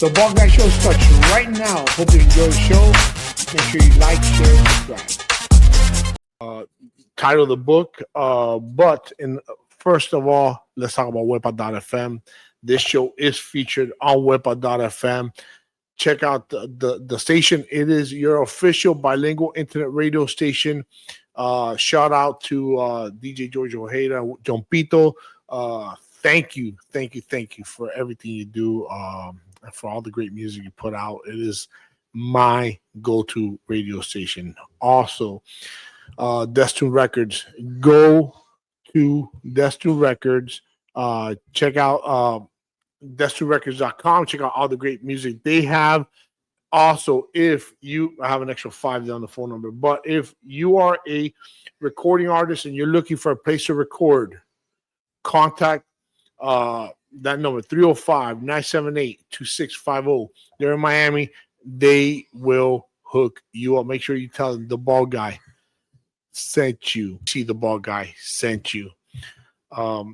The Ball Guy Show starts right now. Hope you enjoy the show. Make sure you like, share, and subscribe. Title of the book, first of all, let's talk about Wepa.fm. This show is featured on Wepa.fm. Check out the station. It is your official bilingual internet radio station. Shout out to DJ George Ojeda, John Pito. Thank you for everything you do, and for all the great music you put out. It is my go-to radio station. Also, Destune Records. Go to Destune Records. Check out DestuneRecords.com. Check out all the great music they have. Also, if you have an extra $5 on the phone number, but if you are a recording artist and you're looking for a place to record, contact that number, 305-978-2650. They're in Miami. They will hook you up. Make sure you tell them the Ball Guy sent you. See, the Ball Guy sent you. All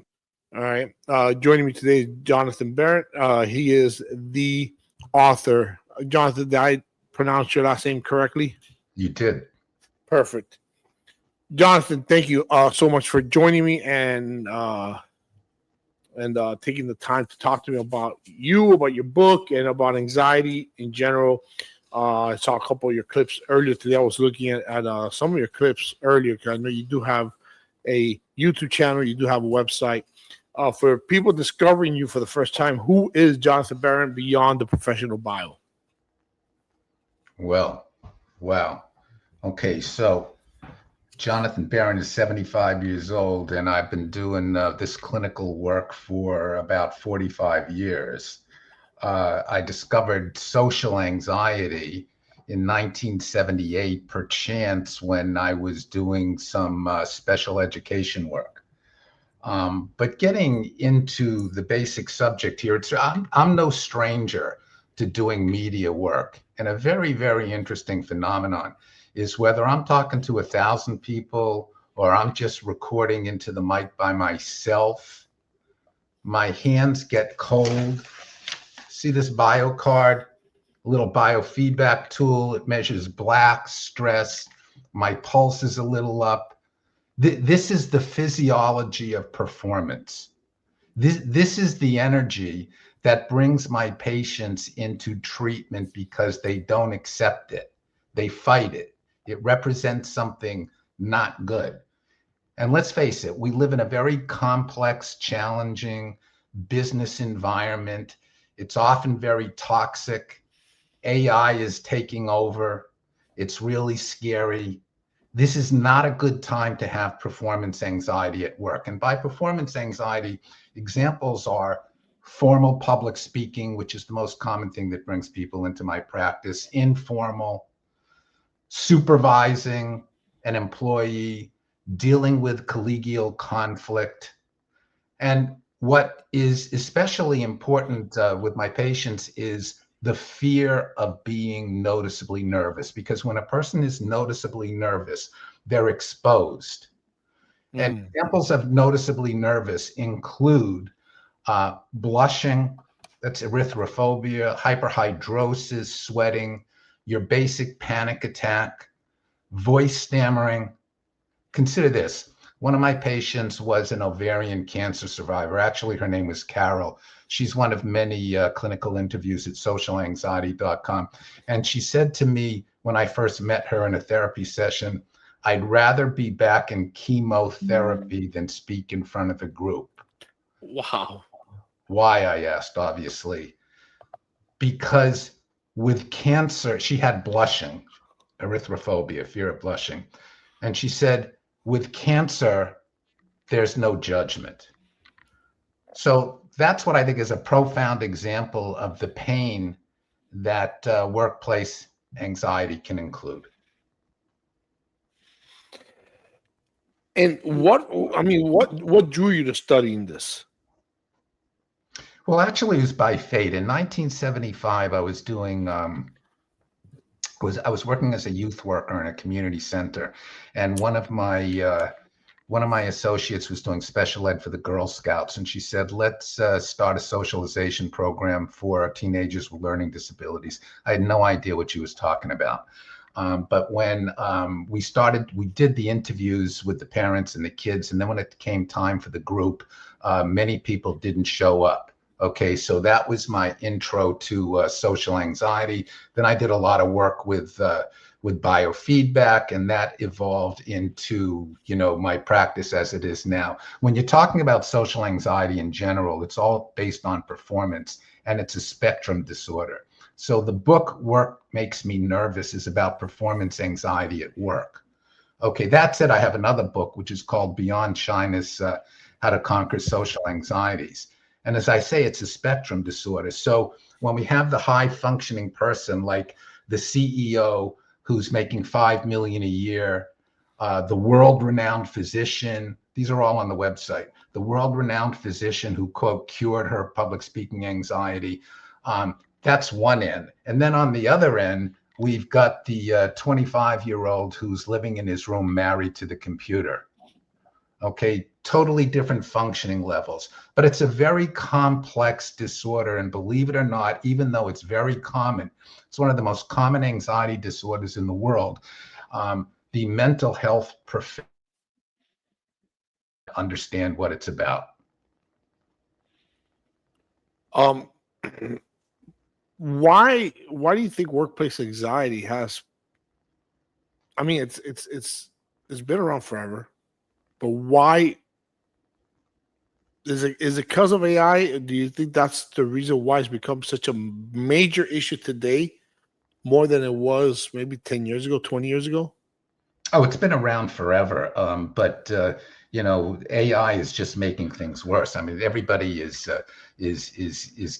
right. Joining me today is Jonathan Berent. He is the author. Jonathan, did I pronounce your last name correctly? You did. Perfect. Jonathan, thank you so much for joining me and taking the time to talk to me about your book, and about anxiety in general. I saw a couple of your clips earlier today. I was looking at some of your clips earlier because I know you do have a YouTube channel. You do have a website. For people discovering you for the first time, who is Jonathan Berent beyond the professional bio? Well, wow. Okay, so Jonathan Berent is 75 years old, and I've been doing this clinical work for about 45 years. I discovered social anxiety in 1978 per chance when I was doing some special education work. But getting into the basic subject here, I'm no stranger to doing media work. And a very, very interesting phenomenon is whether I'm talking to 1,000 people or I'm just recording into the mic by myself, my hands get cold. See this bio card, a little biofeedback tool. It measures black, stress. My pulse is a little up. This is the physiology of performance. This is the energy that brings my patients into treatment because they don't accept it. They fight it. It represents something not good. And let's face it, we live in a very complex, challenging business environment. It's often very toxic. AI is taking over. It's really scary. This is not a good time to have performance anxiety at work. And by performance anxiety, examples are formal public speaking, which is the most common thing that brings people into my practice, informal, supervising an employee, dealing with collegial conflict. And what is especially important with my patients is the fear of being noticeably nervous, because when a person is noticeably nervous, they're exposed. And examples of noticeably nervous include blushing, that's erythrophobia, hyperhidrosis, sweating, your basic panic attack, voice stammering. Consider this. One of my patients was an ovarian cancer survivor. Actually, her name was Carol. She's one of many clinical interviews at socialanxiety.com. And she said to me when I first met her in a therapy session, I'd rather be back in chemotherapy than speak in front of a group. Wow. Why, I asked, obviously. Because with cancer, she had blushing, erythrophobia, fear of blushing. And she said, with cancer, there's no judgment. So that's what I think is a profound example of the pain that workplace anxiety can include. And what drew you to studying this? Well, actually, it was by fate. In 1975, I was doing I was working as a youth worker in a community center, and one of my one of my associates was doing special ed for the Girl Scouts, and she said, let's start a socialization program for teenagers with learning disabilities. I had no idea what she was talking about. But when we did the interviews with the parents and the kids, and then when it came time for the group, many people didn't show up. Okay, so that was my intro to social anxiety. Then I did a lot of work with biofeedback, and that evolved into, my practice as it is now. When you're talking about social anxiety in general, it's all based on performance, and it's a spectrum disorder. So the book Work Makes Me Nervous is about performance anxiety at work. Okay, that said, I have another book, which is called Beyond Shyness, How to Conquer Social Anxieties. And as I say, it's a spectrum disorder. So when we have the high functioning person, like the CEO who's making $5 million a year, the world-renowned physician, these are all on the website, the world-renowned physician who, quote, cured her public speaking anxiety, that's one end. And then on the other end, we've got the 25-year-old who's living in his room married to the computer. Okay, totally different functioning levels. But it's a very complex disorder. And believe it or not, even though it's very common, it's one of the most common anxiety disorders in the world. The mental health professionals understand what it's about. Why do you think workplace anxiety has? I mean, it's been around forever, but why is it because of AI? Do you think that's the reason why it's become such a major issue today, more than it was maybe 10 years ago, 20 years ago? Oh, it's been around forever, but AI is just making things worse. I mean, everybody is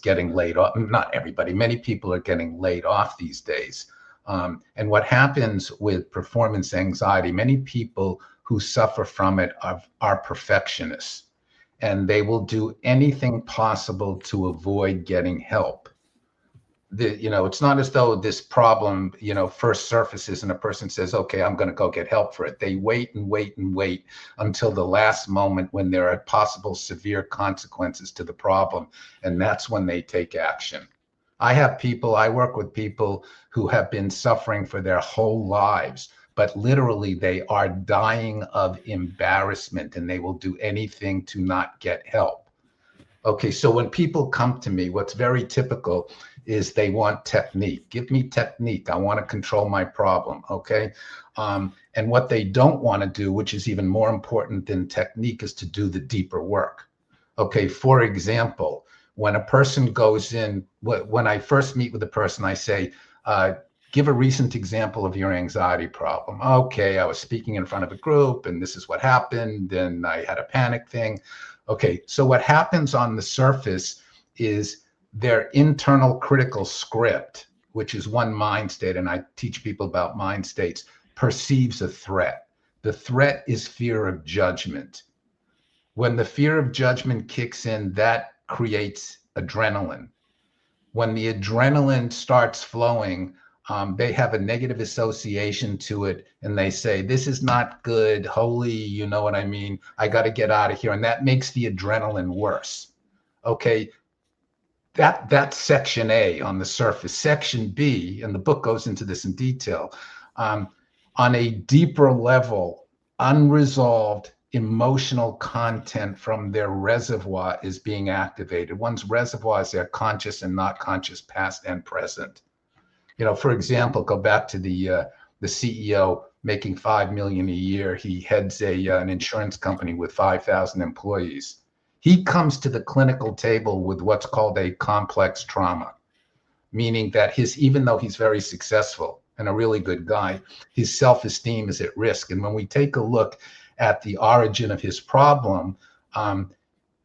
getting laid off. Not everybody. Many people are getting laid off these days. And what happens with performance anxiety? Many people who suffer from it are perfectionists, and they will do anything possible to avoid getting help. It's not as though this problem, first surfaces and a person says, okay, I'm going to go get help for it. They wait and wait and wait until the last moment when there are possible severe consequences to the problem. And that's when they take action. I work with people who have been suffering for their whole lives, but literally they are dying of embarrassment and they will do anything to not get help. Okay, so when people come to me, what's very typical is they want technique. Give me technique. I want to control my problem, okay? And what they don't want to do, which is even more important than technique, is to do the deeper work. Okay, for example, when a person goes in, when I first meet with a person, I say, give a recent example of your anxiety problem. Okay, I was speaking in front of a group and this is what happened, and I had a panic thing. Okay, so what happens on the surface is their internal critical script, which is one mind state, and I teach people about mind states, perceives a threat. The threat is fear of judgment. When the fear of judgment kicks in, that creates adrenaline. When the adrenaline starts flowing, they have a negative association to it, and they say, this is not good, holy, you know what I mean? I got to get out of here. And that makes the adrenaline worse. Okay, that's section A on the surface. Section B, and the book goes into this in detail, on a deeper level, unresolved emotional content from their reservoir is being activated. One's reservoir is their conscious and not conscious past and present. For example, go back to the CEO making $5 million a year. He heads an insurance company with 5,000 employees. He comes to the clinical table with what's called a complex trauma, meaning that even though he's very successful and a really good guy, his self-esteem is at risk. And when we take a look at the origin of his problem,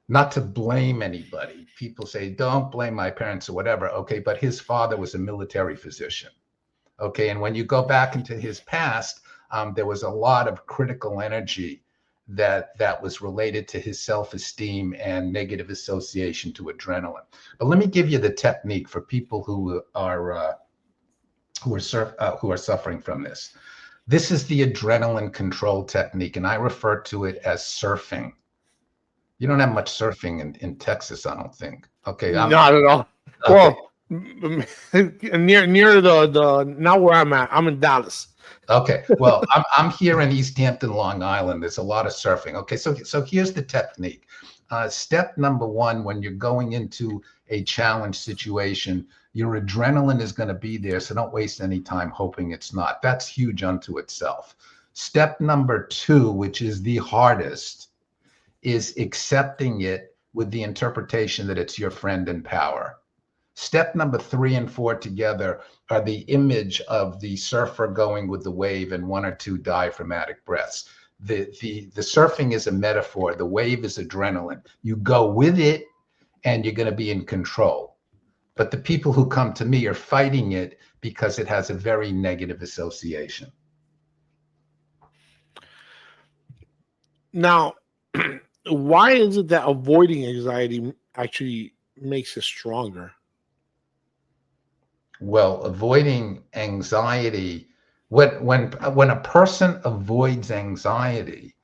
not to blame anybody. People say, don't blame my parents or whatever. Okay, but his father was a military physician. Okay, and when you go back into his past, there was a lot of critical energy that was related to his self-esteem and negative association to adrenaline. But let me give you the technique for people who are suffering from this. This is the adrenaline control technique, and I refer to it as surfing. You don't have much surfing in Texas, I don't think. Okay, Not at all. okay. Well, near the not where I'm at. I'm in Dallas. Okay, well, I'm here in East Hampton, Long Island. There's a lot of surfing. Okay, so here's the technique. Step number one, when you're going into a challenge situation, your adrenaline is going to be there, so don't waste any time hoping it's not. That's huge unto itself. Step number two, which is the hardest, is accepting it with the interpretation that it's your friend in power. Step number 3 and 4 together are the image of the surfer going with the wave and 1 or 2 diaphragmatic breaths. The surfing is a metaphor. The wave is adrenaline. You go with it and you're going to be in control. But the people who come to me are fighting it because it has a very negative association. Now, why is it that avoiding anxiety actually makes it stronger? Well, avoiding anxiety, when a person avoids anxiety,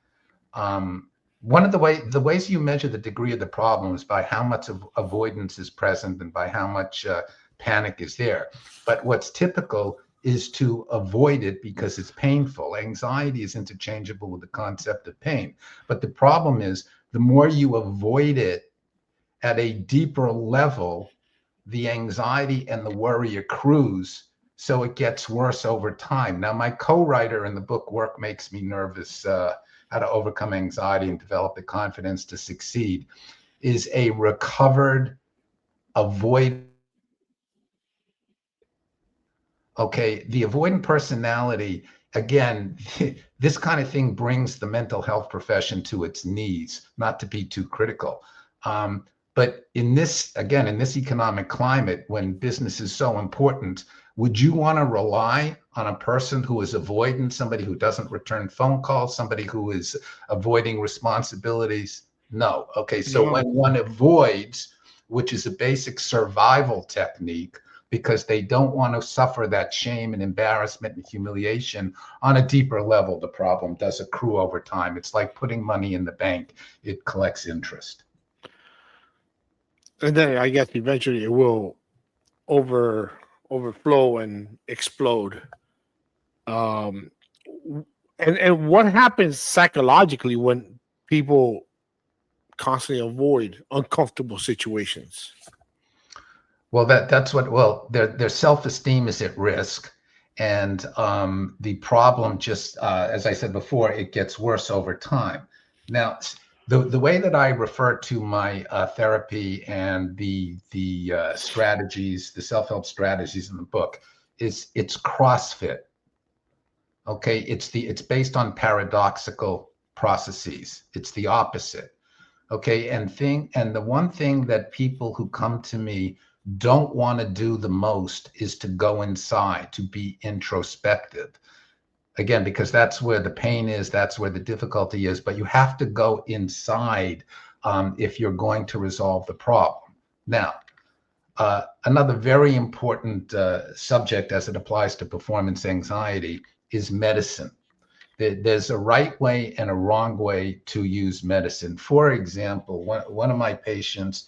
one of the ways you measure the degree of the problem is by how much of avoidance is present and by how much panic is there. But what's typical is to avoid it because it's painful. Anxiety is interchangeable with the concept of pain. But the problem is the more you avoid it at a deeper level, the anxiety and the worry accrues, so it gets worse over time. Now, my co-writer in the book, Work Makes Me Nervous, How to Overcome Anxiety and Develop the Confidence to Succeed, is a recovered avoidant. Okay, the avoidant personality, again, this kind of thing brings the mental health profession to its knees, not to be too critical. But in this economic climate, when business is so important, would you want to rely on a person who is avoidant, somebody who doesn't return phone calls, somebody who is avoiding responsibilities? No. Okay, so when one avoids, which is a basic survival technique, because they don't want to suffer that shame and embarrassment and humiliation on a deeper level, the problem does accrue over time. It's like putting money in the bank. It collects interest. And then I guess eventually it will overflow and explode. And what happens psychologically when people constantly avoid uncomfortable situations? Well, that's what. Well, their self-esteem is at risk, and the problem just, as I said before, it gets worse over time. Now, the way that I refer to my therapy and the strategies, the self-help strategies in the book, is it's CrossFit. Okay, it's based on paradoxical processes. It's the opposite. Okay, and the one thing that people who come to me don't want to do the most is to go inside, to be introspective. Again, because that's where the pain is, that's where the difficulty is, but you have to go inside if you're going to resolve the problem. Now, another very important subject as it applies to performance anxiety is medicine. There's a right way and a wrong way to use medicine. For example, one of my patients,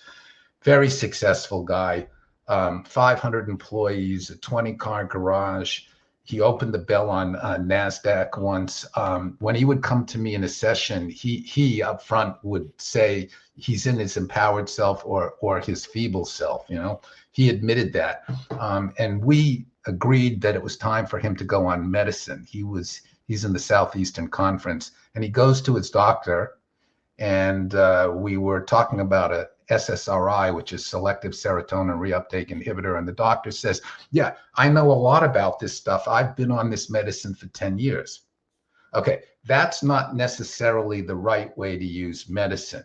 very successful guy, 500 employees, a 20-car garage. He opened the bell on NASDAQ once. When he would come to me in a session, he up front would say he's in his empowered self or his feeble self. You know, he admitted that, and we agreed that it was time for him to go on medicine. He's in the Southeastern Conference, and he goes to his doctor, and we were talking about a SSRI, which is selective serotonin reuptake inhibitor. And the doctor says, yeah, I know a lot about this stuff. I've been on this medicine for 10 years. Okay, that's not necessarily the right way to use medicine.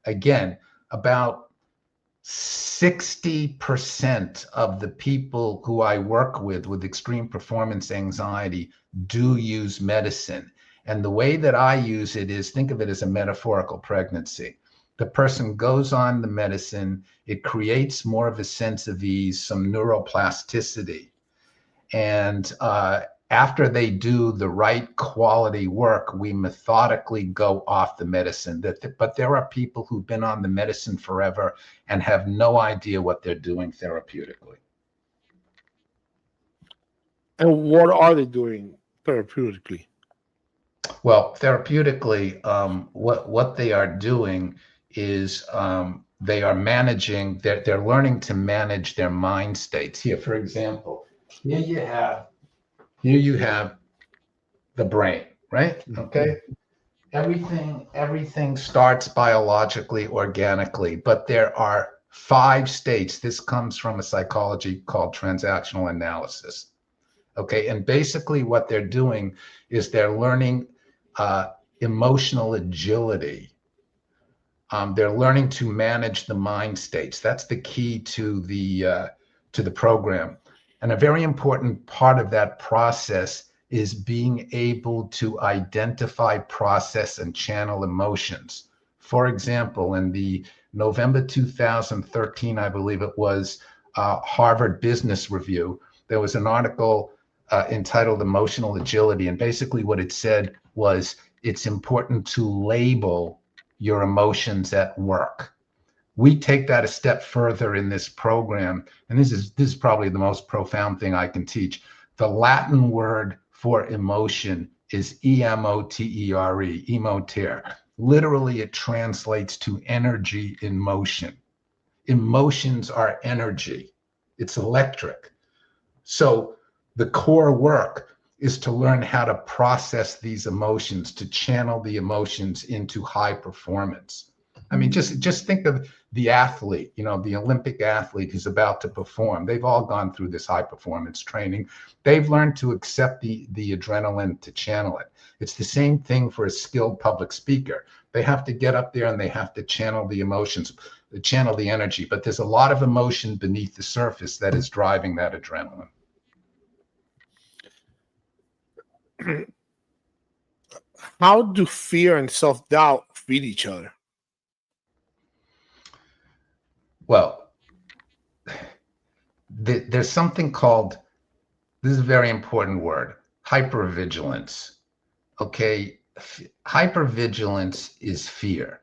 Again, about 60% of the people who I work with extreme performance anxiety do use medicine. And the way that I use it is, think of it as a metaphorical pregnancy. The person goes on the medicine, it creates more of a sense of ease, some neuroplasticity. And after they do the right quality work, we methodically go off the medicine. But there are people who've been on the medicine forever and have no idea what they're doing therapeutically. And what are they doing therapeutically? Well, therapeutically, what they are doing is they are managing. They're learning to manage their mind states. Here, for example, here you have the brain, right? Okay. Everything starts biologically, organically, but there are 5 states. This comes from a psychology called transactional analysis. Okay, and basically what they're doing is they're learning emotional agility. They're learning to manage the mind states. That's the key to the program. And a very important part of that process is being able to identify, process, and channel emotions. For example, in the November 2013, I believe it was, Harvard Business Review, there was an article entitled Emotional Agility. And basically what it said was it's important to label your emotions at work. We take that a step further in this program. And this is probably the most profound thing I can teach. The Latin word for emotion is emotere, emotere. Literally, it translates to energy in motion. Emotions are energy. It's electric. So the core work is to learn how to process these emotions, to channel the emotions into high performance. I mean, just think of the athlete, the Olympic athlete who's about to perform. They've all gone through this high performance training. They've learned to accept the adrenaline, to channel it. It's the same thing for a skilled public speaker. They have to get up there and they have to channel the emotions, channel the energy. But there's a lot of emotion beneath the surface that is driving that adrenaline. How do fear and self-doubt feed each other? Well, there's something called, this is a very important word, hypervigilance. Okay, hypervigilance is fear.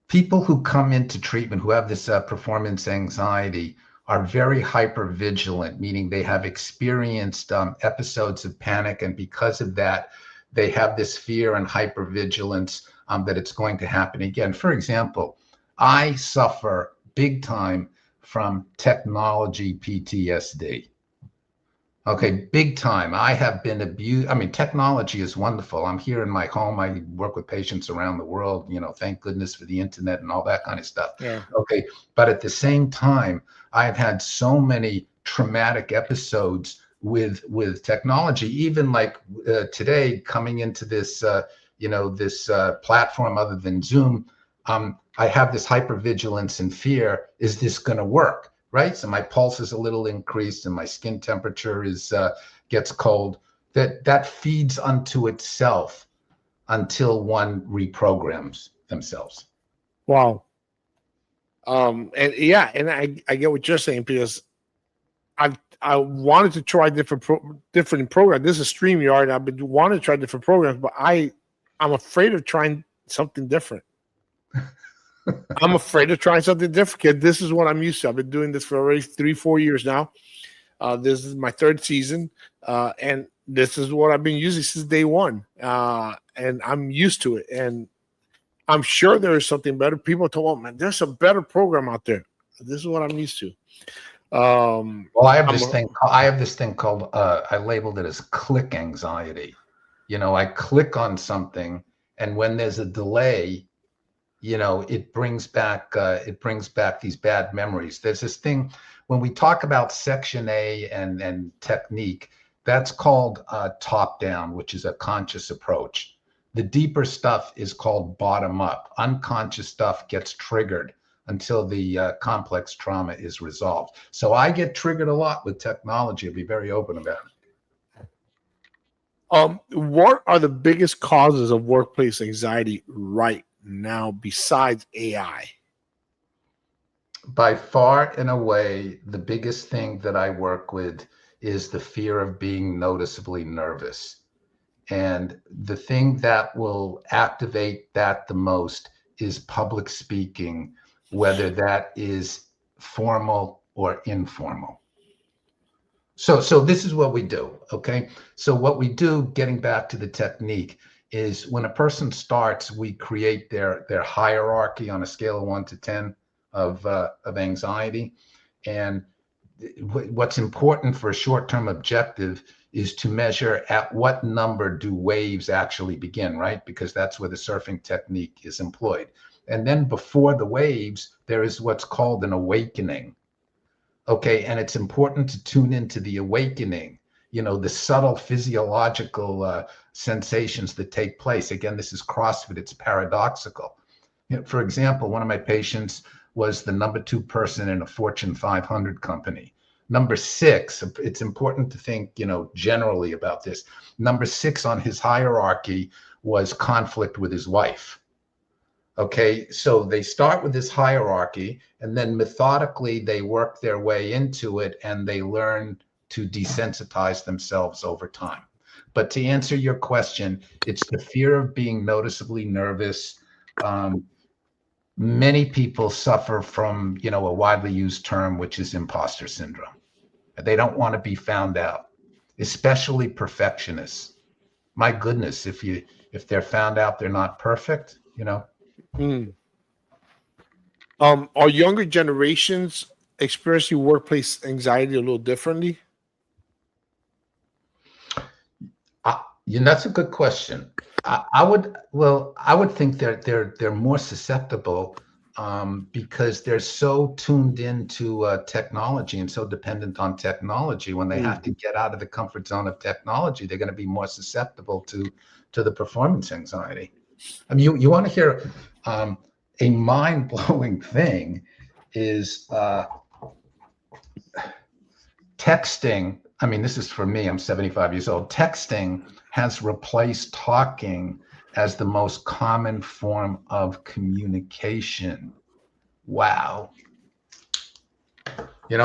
People who come into treatment who have this performance anxiety are very hypervigilant, meaning they have experienced episodes of panic, and because of that, they have this fear and hypervigilance that it's going to happen again. For example, I suffer big time from technology PTSD. Okay, big time. I have been abused. I mean, technology is wonderful. I'm here in my home. I work with patients around the world, thank goodness for the internet and all that kind of stuff. Yeah. Okay, but at the same time, I've had so many traumatic episodes with technology, even like today coming into this, this platform other than Zoom. I have this hypervigilance and fear. Is this going to work? Right? So my pulse is a little increased and my skin temperature gets cold. That feeds unto itself until one reprograms themselves. Wow. And yeah, and I get what you're saying, because I wanted to try different programs. This is StreamYard. I've been wanting to try different programs, but I'm afraid of trying something different. I'm afraid of trying something different because this is what I'm used to. I've been doing this for already 3-4 years now. This is my 3rd season, and this is what I've been using since day one. And I'm used to it. And I'm sure there is something better. People told me, man, there's a better program out there. This is what I'm used to. Well, I have this thing called, I labeled it as click anxiety. I click on something, and when there's a delay, it brings back these bad memories. There's this thing when we talk about Section A and technique, that's called top down, which is a conscious approach. The deeper stuff is called bottom up. Unconscious stuff gets triggered until the complex trauma is resolved. So I get triggered a lot with technology. I'll be very open about it. What are the biggest causes of workplace anxiety right now besides AI? By far and away, the biggest thing that I work with is the fear of being noticeably nervous. And the thing that will activate that the most is public speaking, whether that is formal or informal. So this is what we do, okay? So what we do, getting back to the technique, is when a person starts, we create their hierarchy on a scale of 1 to 10 of anxiety. And what's important for a short-term objective is to measure at what number do waves actually begin, right? Because that's where the surfing technique is employed. And then before the waves, there is what's called an awakening. Okay, and it's important to tune into the awakening, the subtle physiological sensations that take place. Again, this is CrossFit, it's paradoxical. For example, one of my patients was the number 2 person in a Fortune 500 company. Number 6, it's important to think, generally about this. Number 6 on his hierarchy was conflict with his wife. Okay, so they start with this hierarchy, and then methodically they work their way into it, and they learn to desensitize themselves over time. But to answer your question, it's the fear of being noticeably nervous. Many people suffer from, a widely used term, which is imposter syndrome. They don't want to be found out, especially perfectionists. My goodness, if they're found out they're not perfect, Are younger generations experiencing workplace anxiety a little differently? That's a good question. I would think they're more susceptible because they're so tuned into technology and so dependent on technology. When they have to get out of the comfort zone of technology, they're going to be more susceptible to the performance anxiety. I mean, you want to hear a mind-blowing thing is texting. I mean, this is for me, I'm 75 years old. Texting has replaced talking as the most common form of communication. Wow.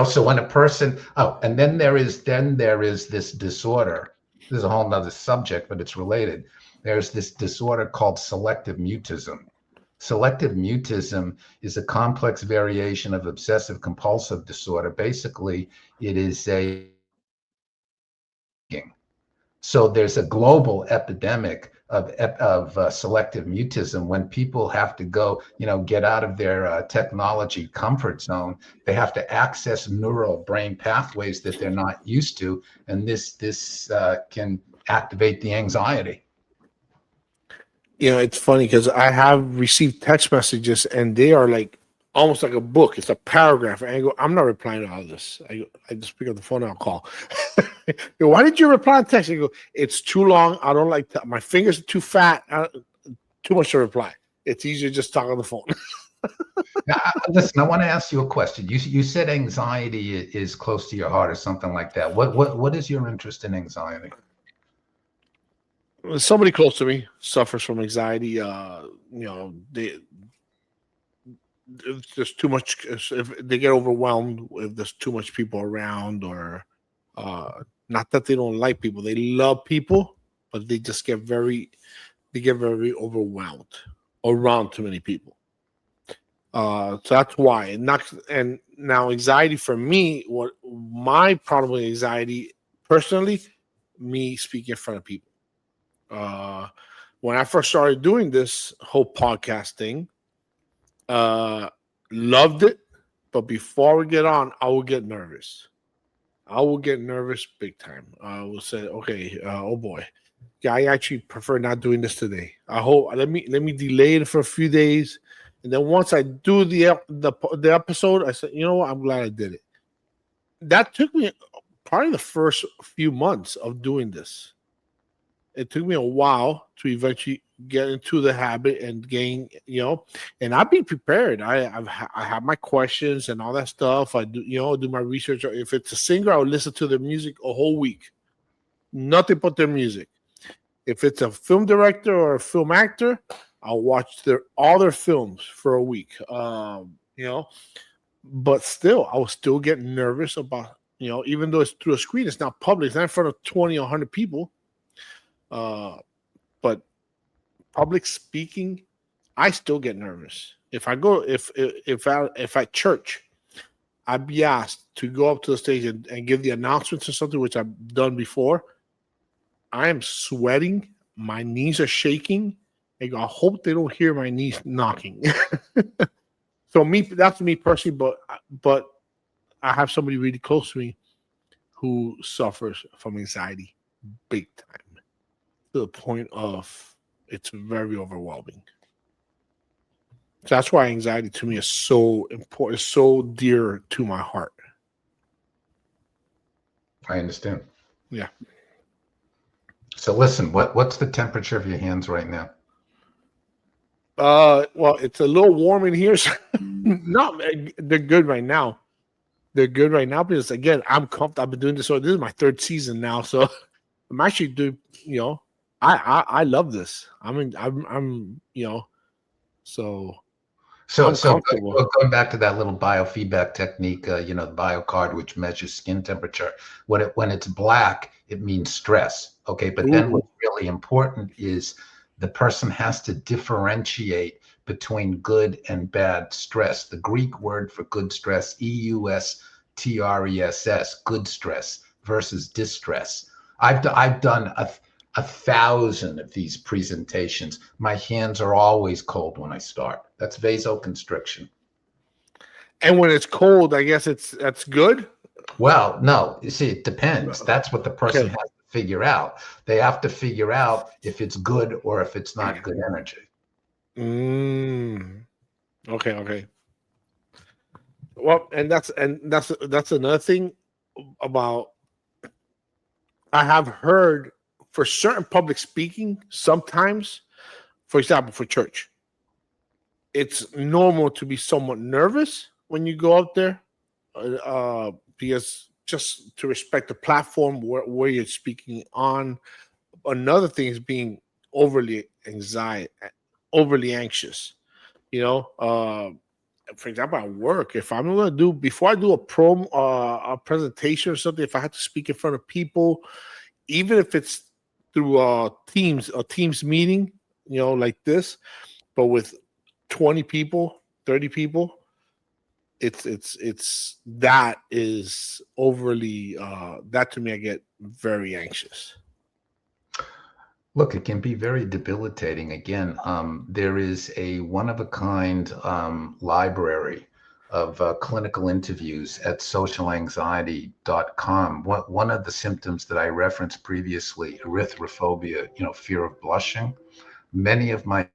So when a person, and then there is this disorder. This is a whole nother subject, but it's related. There's this disorder called selective mutism. Selective mutism is a complex variation of obsessive compulsive disorder. Basically, it is so there's a global epidemic of selective mutism. When people have to go, get out of their technology comfort zone, they have to access neural brain pathways that they're not used to, and this can activate the anxiety. It's funny because I have received text messages and they are like almost like a book. It's a paragraph. And I go, I'm not replying to all this. I just pick up the phone and I'll call. Why did you reply to text? I go, it's too long. I don't like my fingers are too fat. Too much to reply. It's easier just talk on the phone. Now, listen, I want to ask you a question. You said anxiety is close to your heart or something like that. What is your interest in anxiety? Somebody close to me suffers from anxiety. There's too much. If they get overwhelmed, if there's too much people around, or not that they don't like people, they love people, but they just get very overwhelmed around too many people. So that's why. And now anxiety for me, what my problem with anxiety personally, me speaking in front of people. When I first started doing this whole podcast thing, loved it, but before we get on, I will get nervous. I will get nervous big time. I will say, okay, oh boy, yeah, I actually prefer not doing this today. I hope let me delay it for a few days, and then once I do the episode, I said, you know what, I'm glad I did it. That took me probably the first few months of doing this. It took me a while to eventually get into the habit and gain, and I've been prepared. I have my questions and all that stuff. I do, do my research. If it's a singer, I'll listen to their music a whole week. Nothing but their music. If it's a film director or a film actor, I'll watch all their films for a week. But still, I was still getting nervous about You know, even though it's through a screen, it's not public. It's not in front of 20 or 100 people. But public speaking, I still get nervous. If I go, if at church, I'd be asked to go up to the stage and give the announcements or something, which I've done before. I am sweating. My knees are shaking. I hope they don't hear my knees knocking. So that's me personally, but I have somebody really close to me who suffers from anxiety big time, to the point of it's very overwhelming. So that's why anxiety to me is so important, so dear to my heart. I understand. Yeah. So listen, what's the temperature of your hands right now? Well, it's a little warm in here. So no, they're good right now. They're good right now because again, I'm comfortable. I've been doing this. So this is my third season now. So I'm actually doing. You know, I love this. I'm you know, so. So going back to that little biofeedback technique, you know, the BioCard, which measures skin temperature. When it's black, it means stress. Okay, but then what's really important is the person has to differentiate between good and bad stress. The Greek word for good stress, EUSTRESS, good stress versus distress. I've done a 1,000 of these presentations. My hands are always cold when I start. That's vasoconstriction. And when it's cold, I guess that's good. Well, no, you see, it depends. That's what the person has to figure out. They have to figure out if it's good or if it's not good energy. Okay. Well, and that's another thing about. I have heard for certain public speaking, sometimes, for example, for church, it's normal to be somewhat nervous when you go out there, because just to respect the platform where you're speaking on. Another thing is being overly anxious. You know, for example, at work, if I'm going to before I do a presentation or something, if I have to speak in front of people, even if it's through a Teams meeting, you know, like this, but with 20 people, 30 people, it's that is overly that to me, I get very anxious. Look, it can be very debilitating. Again, there is a one-of-a-kind library of clinical interviews at socialanxiety.com. One of the symptoms that I referenced previously, erythrophobia, you know, fear of blushing. Many of my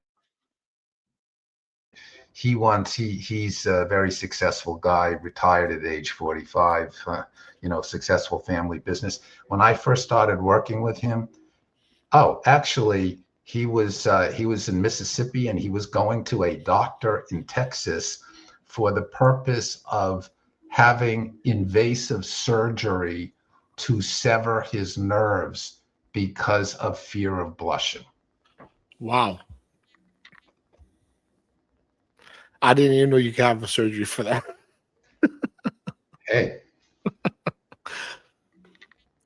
he's a very successful guy, retired at age 45, you know, successful family business. When I first started working with him, actually, he was in Mississippi and he was going to a doctor in Texas for the purpose of having invasive surgery to sever his nerves because of fear of blushing. Wow. I didn't even know you could have a surgery for that. Hey.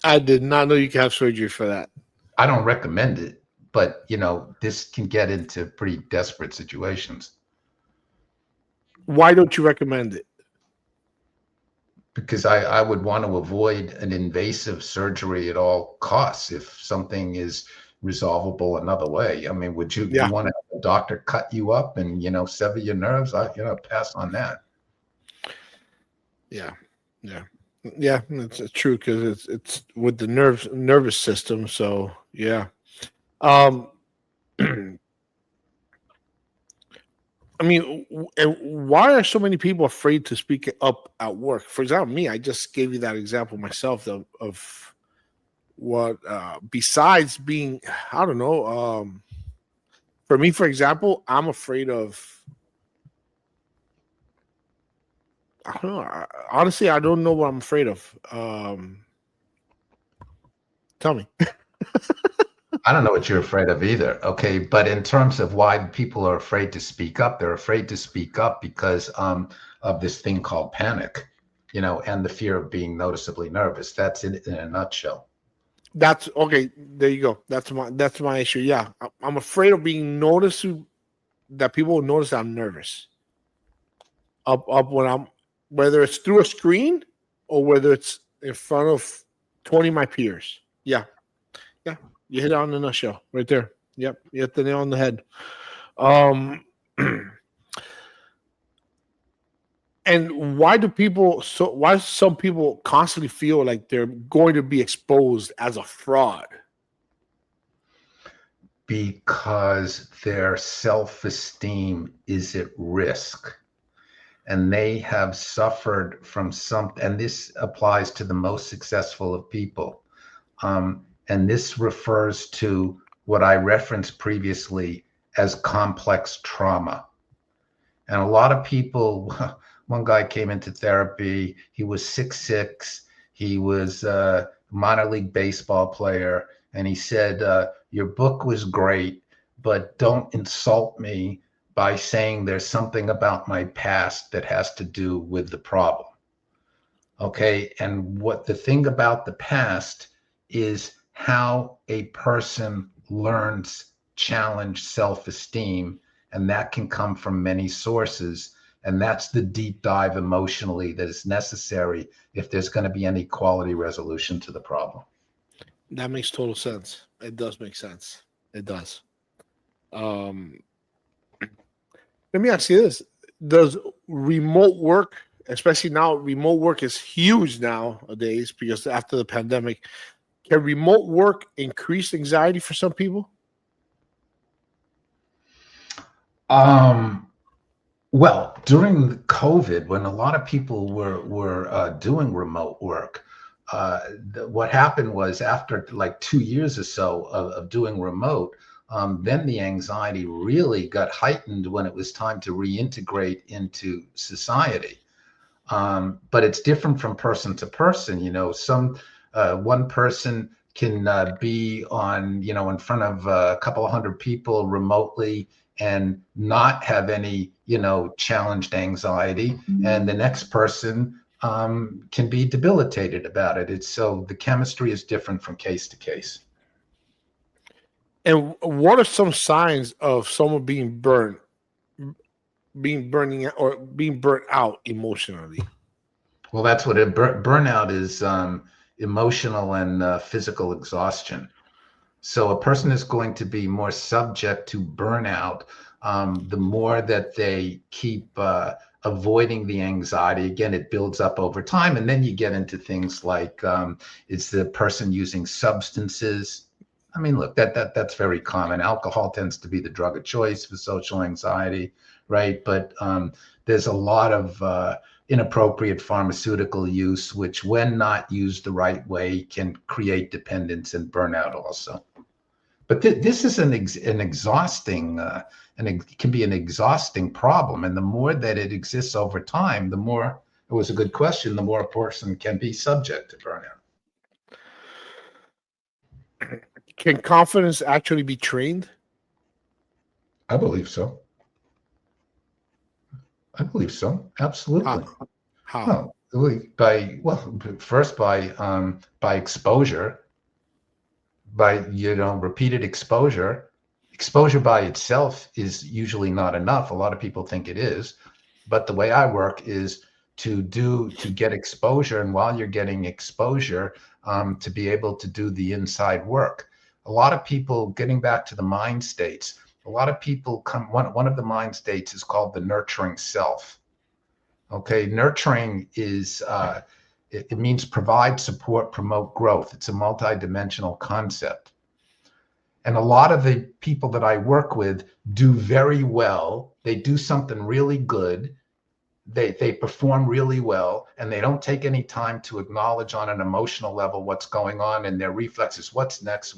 I did not know you could have surgery for that. I don't recommend it, but you know, this can get into pretty desperate situations. Why don't you recommend it? Because I would want to avoid an invasive surgery at all costs if something is resolvable another way. I mean, would you want to have a doctor cut you up and, you know, sever your nerves? Pass on that. Yeah, it's true because it's with the nervous system. So yeah. I mean, why are so many people afraid to speak up at work? For example, me, I just gave you that example myself of what, besides being, I don't know, for me, for example, I'm afraid of, I don't know. Honestly, I don't know what I'm afraid of. Tell me. I don't know what you're afraid of either. Okay. But in terms of why people are afraid to speak up, they're afraid to speak up because of this thing called panic. and the fear of being noticeably nervous. That's it in a nutshell. That's okay. There you go. That's my issue. Yeah, I'm afraid of being noticed. That people will notice I'm nervous. Up when I'm, whether it's through a screen or whether it's in front of 20 of my peers. Yeah, yeah. You hit it on the nutshell right there. Yep, you hit the nail on the head. Um, and why some people constantly feel like they're going to be exposed as a fraud? Because their self-esteem is at risk, and they have suffered from and this applies to the most successful of people. And this refers to what I referenced previously as complex trauma. And a lot of people, one guy came into therapy, he was 6'6", he was a minor league baseball player, and he said, your book was great, but don't insult me by saying there's something about my past that has to do with the problem. Okay, and what the thing about the past is how a person learns challenge self-esteem, and that can come from many sources. And that's the deep dive emotionally that is necessary if there's going to be any quality resolution to the problem. That makes total sense. It does make sense. It does. Let me ask you this: does remote work, especially now, remote work is huge nowadays because after the pandemic, can remote work increase anxiety for some people? Well, during COVID, when a lot of people were doing remote work, what happened was after like 2 years or so of doing remote, then the anxiety really got heightened when it was time to reintegrate into society. But it's different from person to person. One person can be on, in front of a couple of hundred people remotely and not have any, challenged anxiety. And the next person can be debilitated about it. So the chemistry is different from case to case. And what are some signs of someone being burnt out emotionally? Well, that's what burnout is, emotional and physical exhaustion. So a person is going to be more subject to burnout the more that they keep avoiding the anxiety. Again, it builds up over time. And then you get into things like, is the person using substances? I mean, look, that's very common. Alcohol tends to be the drug of choice for social anxiety, right? But there's a lot of inappropriate pharmaceutical use, which when not used the right way can create dependence and burnout also. But this is an exhausting, and it can be an exhausting problem. And the more that it exists over time, the more, it was a good question, the more a person can be subject to burnout. Can confidence actually be trained? I believe so. I believe so. Absolutely. How? First by exposure, by repeated exposure. Exposure by itself is usually not enough. A lot of people think it is, but the way I work is to get exposure, and while you're getting exposure, to be able to do the inside work. A lot of people, getting back to the mind states, a lot of people one of the mind states is called the nurturing self. Okay, nurturing is it means provide, support, promote growth. It's a multidimensional concept. And a lot of the people that I work with do very well. They do something really good. They perform really well, and they don't take any time to acknowledge on an emotional level what's going on, and their reflex is what's next,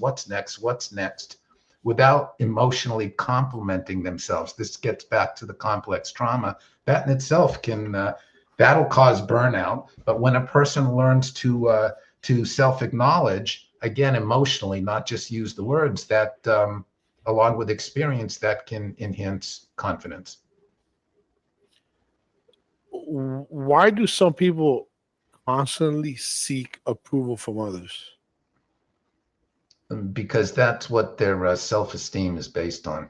without emotionally complimenting themselves. This gets back to the complex trauma. That in itself that'll cause burnout. But when a person learns to self-acknowledge, again, emotionally, not just use the words, that along with experience, that can enhance confidence. Why do some people constantly seek approval from others? Because that's what their self-esteem is based on.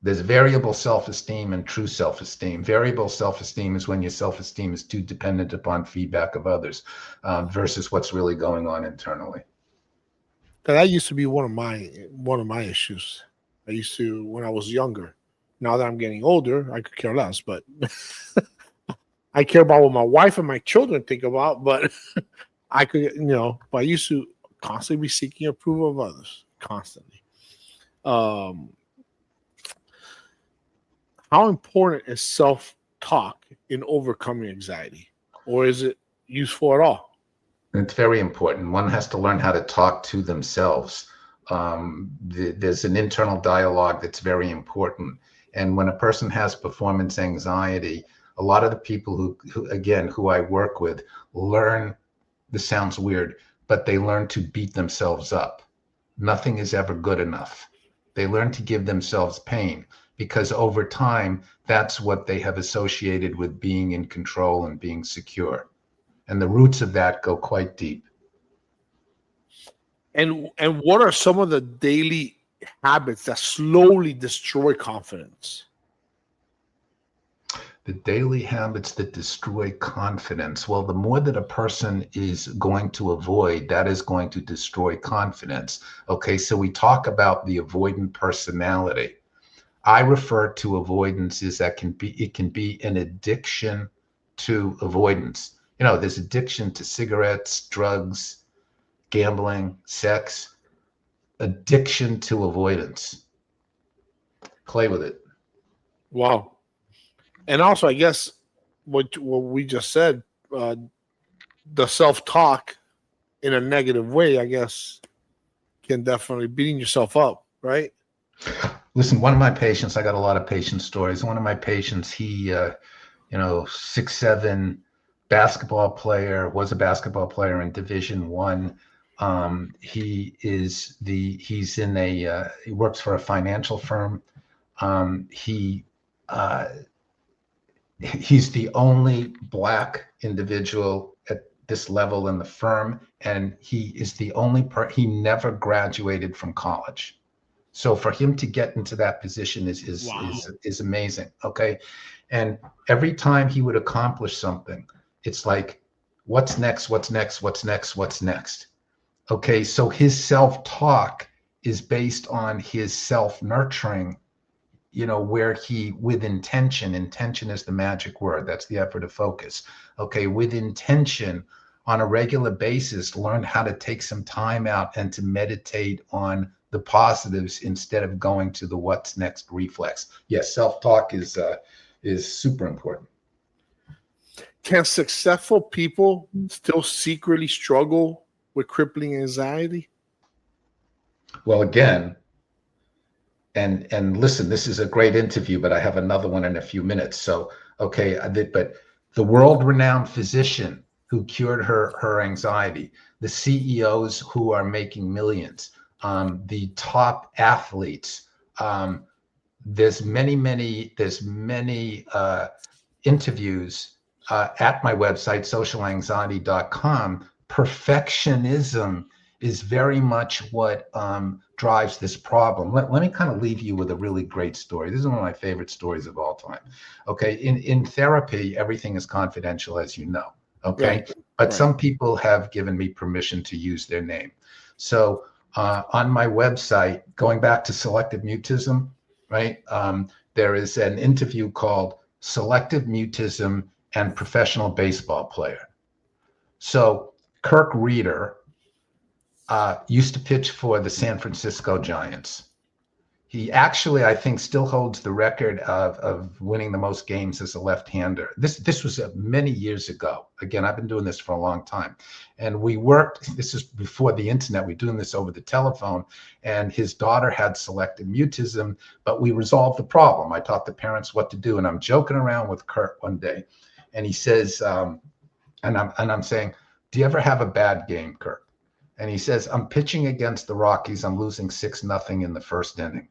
There's variable self-esteem and true self-esteem. Variable self-esteem is when your self-esteem is too dependent upon feedback of others versus what's really going on internally. That used to be one of my issues. I used to when I was younger. Now that I'm getting older, I could care less, but I care about what my wife and my children think about, but I could, but I used to constantly be seeking approval of others, constantly. How important is self-talk in overcoming anxiety, or is it useful at all? It's very important. One has to learn how to talk to themselves. There's an internal dialogue that's very important. And when a person has performance anxiety, a lot of the people who I work with learn, this sounds weird, but they learn to beat themselves up. Nothing is ever good enough. They learn to give themselves pain because over time, that's what they have associated with being in control and being secure. And the roots of that go quite deep. And what are some of the daily habits that slowly destroy confidence? The daily habits that destroy confidence. Well, the more that a person is going to avoid, that is going to destroy confidence. Okay, so we talk about the avoidant personality. I refer to avoidance as it can be an addiction to avoidance. There's addiction to cigarettes, drugs, gambling, sex, addiction to avoidance. Play with it. Wow. And also, I guess what we just said, the self-talk in a negative way, I guess, can definitely beating yourself up, right? Listen, one of my patients, I got a lot of patient stories. One of my patients, he, 6'7" basketball player, was a basketball player in Division I. He works for a financial firm. He's the only Black individual at this level in the firm, and he is the only he never graduated from college. So for him to get into that position is amazing. Okay. And every time he would accomplish something, it's like, what's next? What's next? What's next? What's next? Okay. So his self-talk is based on his self-nurturing, where he, with intention is the magic word. That's the effort of focus. Okay. With intention on a regular basis, learn how to take some time out and to meditate on the positives instead of going to the what's next reflex. Yes, self-talk is super important. Can successful people still secretly struggle with crippling anxiety? Well, again, and listen, this is a great interview, but I have another one in a few minutes. So, okay, but the world-renowned physician who cured her anxiety, the CEOs who are making millions, the top athletes. There's many interviews at my website, socialanxiety.com. Perfectionism is very much what drives this problem. Let me kind of leave you with a really great story. This is one of my favorite stories of all time. Okay, in therapy, everything is confidential, as you know. Okay, but some people have given me permission to use their name. So on my website, going back to selective mutism, right? There is an interview called Selective Mutism and Professional Baseball Player. So Kirk Reeder used to pitch for the San Francisco Giants. He actually, I think, still holds the record of winning the most games as a left-hander. This was many years ago. Again, I've been doing this for a long time. And we worked, this is before the internet, we're doing this over the telephone, and his daughter had selective mutism, but we resolved the problem. I taught the parents what to do, and I'm joking around with Kurt one day, and he says, and I'm saying, do you ever have a bad game, Kurt? And he says, I'm pitching against the Rockies. I'm losing 6-0 in the first inning.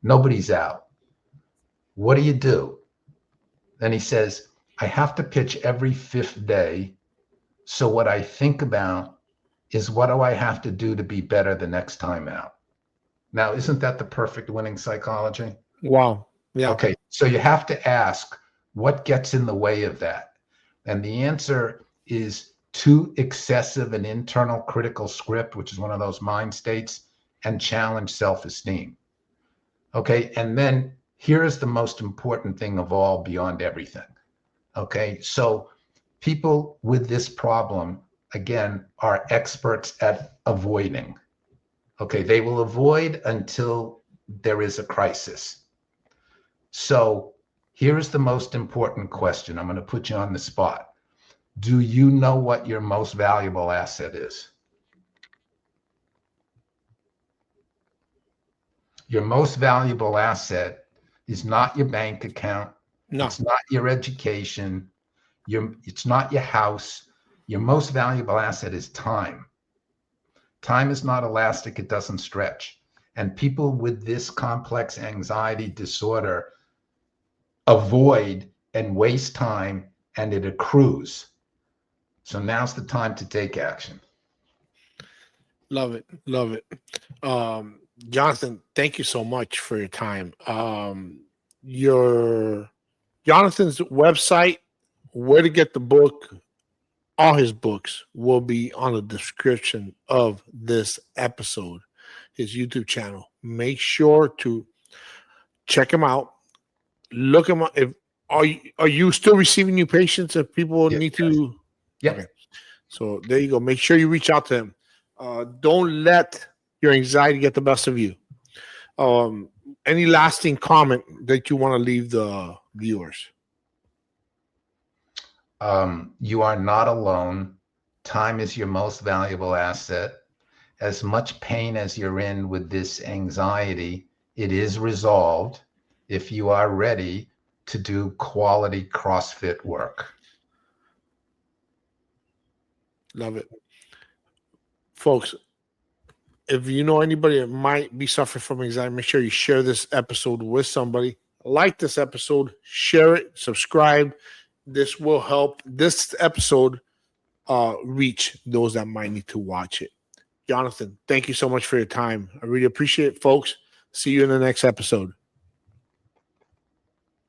Nobody's out. What do you do? Then he says, I have to pitch every 5th day. So what I think about is, what do I have to do to be better the next time out? Now, isn't that the perfect winning psychology? Wow. Yeah. Okay, so you have to ask, what gets in the way of that? And the answer is too excessive an internal critical script, which is one of those mind states, and challenge self-esteem. Okay, and then here's the most important thing of all, beyond everything. Okay, so people with this problem, again, are experts at avoiding. Okay, they will avoid until there is a crisis. So here's the most important question. I'm going to put you on the spot. Do you know what your most valuable asset is? Your most valuable asset is not your bank account. No. It's not your education. It's not your house. Your most valuable asset is time. Time is not elastic. It doesn't stretch. And people with this complex anxiety disorder avoid and waste time, and it accrues. So now's the time to take action. Love it. Love it. Jonathan, thank you so much for your time. Your Jonathan's website, where to get the book, all his books will be on the description of this episode, his YouTube channel. Make sure to check him out. Look him up. Are you still receiving new patients if people need to? Yeah. Okay. So there you go. Make sure you reach out to him. Don't let your anxiety get the best of you. Any lasting comment that you want to leave the viewers? You are not alone. Time is your most valuable asset. As much pain as you're in with this anxiety, it is resolved if you are ready to do quality CrossFit work. Love it. Folks, if you know anybody that might be suffering from anxiety, make sure you share this episode with somebody. Like this episode, share it, subscribe. This will help this episode reach those that might need to watch it. Jonathan, thank you so much for your time. I really appreciate it, folks. See you in the next episode.